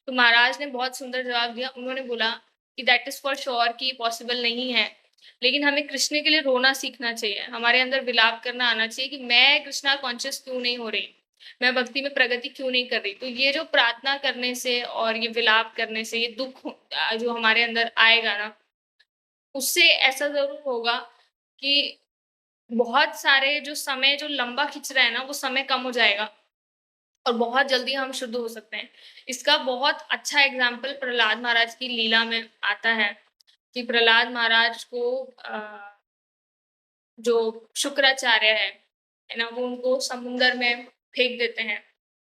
तो महाराज ने बहुत सुंदर जवाब दिया। उन्होंने बोला कि दैट इज़ फॉर श्योर कि पॉसिबल नहीं है, लेकिन हमें कृष्ण के लिए रोना सीखना चाहिए। हमारे अंदर विलाप करना आना चाहिए कि मैं कृष्णा कॉन्शियस क्यों नहीं हो रही? मैं भक्ति में प्रगति क्यों नहीं कर रही? तो ये जो प्रार्थना करने से और ये विलाप करने से, ये दुःख जो हमारे अंदर आएगा ना, उससे ऐसा ज़रूर होगा कि बहुत सारे जो समय जो लंबा खिंच रहा है ना, वो समय कम हो जाएगा और बहुत जल्दी हम शुद्ध हो सकते हैं। इसका बहुत अच्छा एग्ज़ाम्पल प्रहलाद महाराज की लीला में आता है कि प्रहलाद महाराज को जो शुक्राचार्य है ना? वो उनको समुंदर में फेंक देते हैं,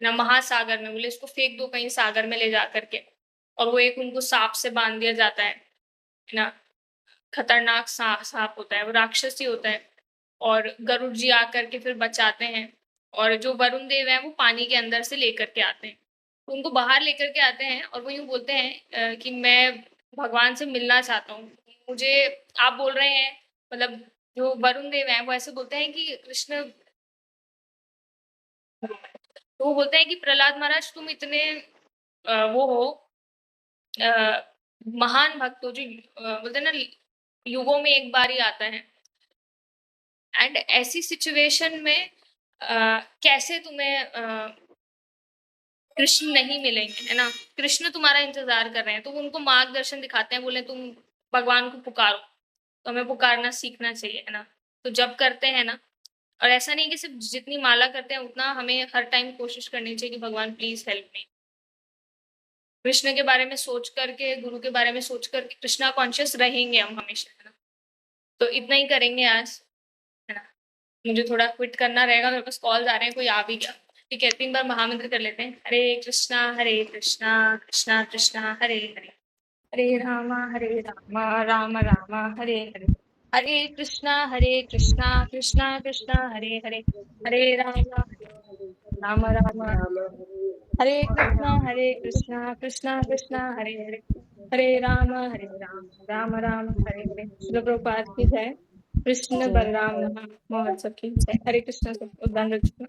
ना महासागर में, बोले इसको फेंक दो कहीं सागर में ले जा कर के, और वो एक उनको साँप से बाँध दिया जाता है ना? खतरनाक साँप होता है, वो राक्षस ही होता है, और गरुड़ जी आकर के फिर बचाते हैं, और जो वरुण देव हैं वो पानी के अंदर से लेकर के आते हैं। तो उनको बाहर लेकर के आते हैं और वो यूँ बोलते हैं कि मैं भगवान से मिलना चाहता हूँ। मुझे आप बोल रहे हैं, मतलब जो वरुण देव हैं वो ऐसे बोलते हैं कि कृष्ण, तो वो बोलते हैं कि प्रहलाद महाराज तुम इतने वो हो, अ, महान भक्त हो, जो बोलते हैं ना, युगों में एक बार ही आता है, एंड ऐसी सिचुएशन में कैसे तुम्हें कृष्ण नहीं मिलेंगे, है ना? कृष्ण तुम्हारा इंतज़ार कर रहे हैं, तो वो उनको मार्गदर्शन दिखाते हैं, बोले तुम भगवान को पुकारो, तो हमें पुकारना सीखना चाहिए, है ना? तो जब करते हैं ना, और ऐसा नहीं कि सिर्फ़ जितनी माला करते हैं उतना हमें हर टाइम कोशिश करनी चाहिए कि भगवान प्लीज़ हेल्प मी। कृष्ण के बारे में सोच कर के, गुरु के बारे में सोच कर के कृष्णा कॉन्शियस रहेंगे हम हमेशा, है ना? तो इतना ही करेंगे आज, है ना? मुझे थोड़ा क्विट करना रहेगा, मेरे पास कॉल्स आ रहे हैं, कोई आ भी गया। ठीक है, 3 बार महामंत्र कर लेते हैं। हरे कृष्णा, कृष्णा कृष्णा, हरे हरे, हरे राम, राम राम, हरे हरे। हरे कृष्णा, कृष्णा कृष्णा, हरे हरे, हरे राम, राम हरे कृष्णा, कृष्णा कृष्णा, हरे हरे, हरे राम, राम हरे हरे। श्रील प्रभुपाद की जय। कृष्ण बलराम महोत्सव की जय। हरे कृष्ण, सबको धन रखना।